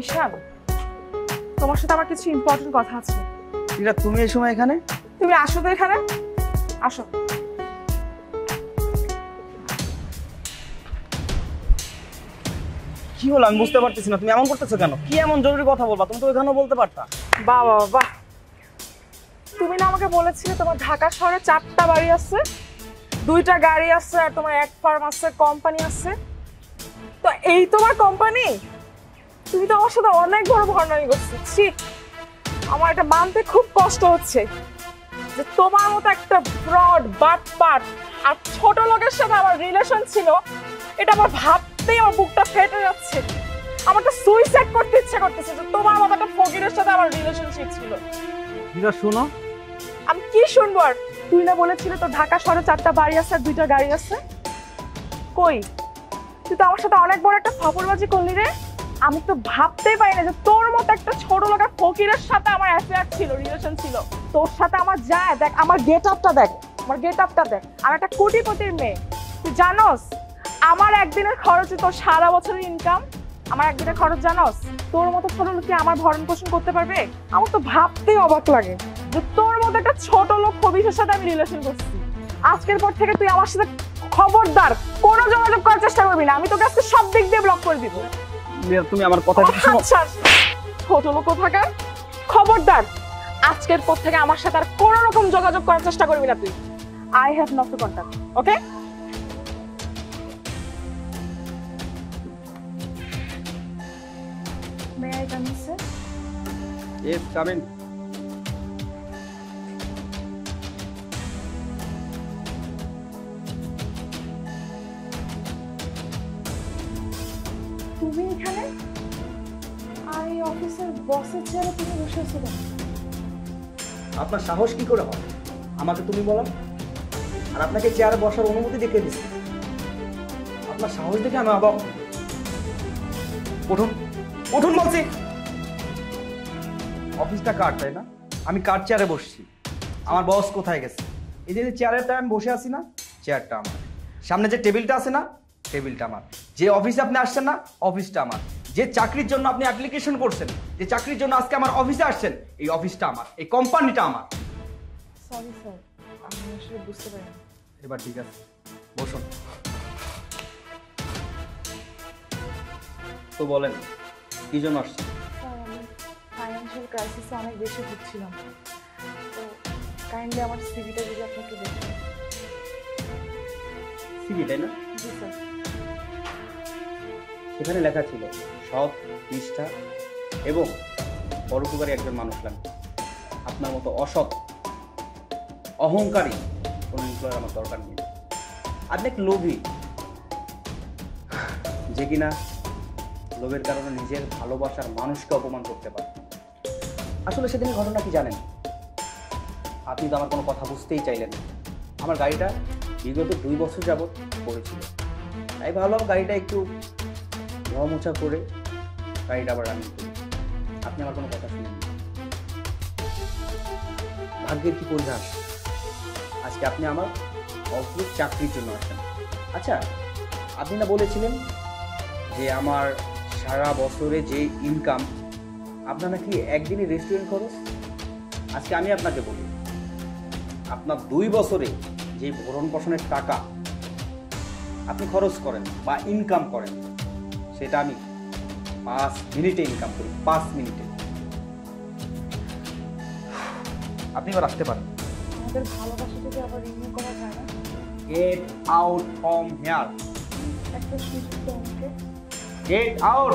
ঈশান, তোমার সাথে আমার কিছু ইম্পর্টেন্ট কথা আছে। এটা তুমি এই সময় এখানে? তুমি আসো তো এখানে, আসো। কি হলো আমি বুঝতে পারতেছি না, তুমি এমন করতেছো কেন? কি এমন জরুরি কথা বলবা? তুমি তো ওইখানেও বলতে পারতা। বাহ বাহ বাহ, তুমি না আমাকে বলেছিলে তোমার ঢাকা শহরে 4টা বাড়ি আছে, 2টা গাড়ি আছে, আর তোমার এক ফার্ম আছে, কোম্পানি আছে। তো এই তোমার কোম্পানি? তুমি তো আমার সাথে অনেক বড় ভণ্ডামি করছো। ছি, আমার এটা মানতে খুব কষ্ট হচ্ছে যে তোমার মতো একটা ফ্রড, বাটপাট আর ছোট লোকের সাথে আমার রিলেশন ছিল। এটা আমার ভাবতেই আমার বুকটা ফেটে যাচ্ছে। আমার তো সুইসাইড করতে ইচ্ছে করতেছে যে তোমার মতো একটা ফকিরের সাথে আমার রিলেশনশিপ ছিল। এটা শোনো, আমি কি শুনবো? আর তুই না বলেছিলে তো ঢাকা শহরে 4টা বাড়ি আছে আর 2টা গাড়ি আছে? কই, তুই তো আমার সাথে অনেক বড় একটা ফাপড়বাজি করলি রে। আমি তো ভাবতেই পারি না যে তোর মতো একটা ছোট লোকের ফকিরের সাথে আমার অ্যাফেয়ার ছিল, রিলেশন ছিল। তোর সাথে আমার যায়, দেখ আমার গেট আপটা দেখ, আমার গেট আপটা দেখ। আমি একটা কোটিপতির মেয়ে, তুই জানোস আমার একদিনের খরচে তোর সারা বছরের ইনকাম। আমার একদিনের খরচ জানোস? তোর মতো ছোট লোক কি আমার ভরণ পোষণ করতে পারবে? আমার তো ভাবতেই অবাক লাগে যে তোর মতো একটা ছোট লোক খবিশের সাথে আমি রিলেশন করছি। আজকের পর থেকে তুই আমার সাথে খবরদার কোনো যোগাযোগ করার চেষ্টা করবি না। আমি তোকে আজকে সব দিক দিয়ে ব্লক করে দিব। তুমি আমার কথা শোনো। ছোট লোক কোথাকার, খবরদার আজকের পর থেকে আমার সাথে আর কোনো রকম যোগাযোগ করার চেষ্টা করবি না তুই। I have not to contact, okay? May I come in sir? Yes, come in. তুমি এখানে আর এই অফিসের বসের চেয়ারে তুমি বসে আছো কেন? আপনার সাহস কি করে হয় আমাকে তুমি বলা? আর আপনাকে চেয়ারে বসার অনুমতি দেখে দিচ্ছি। আপনার সাহস দেখে আমি অবাক। উঠুন, উঠুন বলছি। অফিসটা কার, তাই না? আমি কার চেয়ারে বসছি? আমার বস কোথায় গেছে? এই যে চেয়ারটা আমি বসে আছি না, চেয়ারটা আমার। সামনে যে টেবিলটা আছে না, টেবিলটা আমার। যে অফিসে আপনি আসছেন না, অফিসটা আমার। যে চাকরির জন্য আপনি অ্যাপ্লিকেশন করছেন, যে চাকরির জন্য আজকে আমার অফিসে আসছেন, এই অফিসটা আমার, এই কোম্পানিটা আমার। সরি স্যার, আমি আসলে বুঝতে পারিনি। এবার ঠিক আছে, বসুন। তো বলেন কি জন্য আসছেন? স্যার, আমি ফাইন্যান্সিয়াল ক্রাইসিসে অনেক বেশি ভুগছিলাম, তো কাইন্ডলি আমার সিভিটা যদি আপনি একটু দেখতেন। সিভি, তাই না? জি স্যার। সেখানে লেখা ছিল সৎ, নিষ্ঠা এবং পরোপকারী একজন মানুষ লাগবে। আপনার মতো অসৎ, অহংকারী কোনো এমপ্লয়ার আমার দরকার নেই। আপনি এক লোভী, যে কিনা লোভের কারণে নিজের ভালোবাসার মানুষকে অপমান করতে পারে। আসলে সেদিনের ঘটনা কি জানেন? আপনি তো আমার কোনো কথা বুঝতেই চাইলেন না। আমার গাড়িটা বিগত 2 বছর যাবৎ পড়েছিল, তাই ভাবলাম গাড়িটা একটু ধোয়া মোছা করে গাড়িটা আবার রানিং করি। আপনি আমার কোনো কথা শুনেন। ভাগ্যের কি পরিহাস, আজকে আপনি আমার অদ্ভুত চাকরির জন্য আসেন। আচ্ছা, আপনি না বলেছিলেন যে আমার সারা বছরে যে ইনকাম, আপনার নাকি একদিনই রেস্টুরেন্ট খরচ। আজকে আমি আপনাকে বলি, আপনার 2 বছরে যে ভরণ পোষণের টাকা আপনি খরচ করেন বা ইনকাম করেন, সেটা আমি 5 মিনিটে ইনকাম করি। 5 মিনিটে। আপনি এবার আসতে পারেন। আমাদের ভালোবাসাটাকে আবার রিনিউ করা যায় না? Get out from here. একটা সুযোগ তো আমাকে। Get out.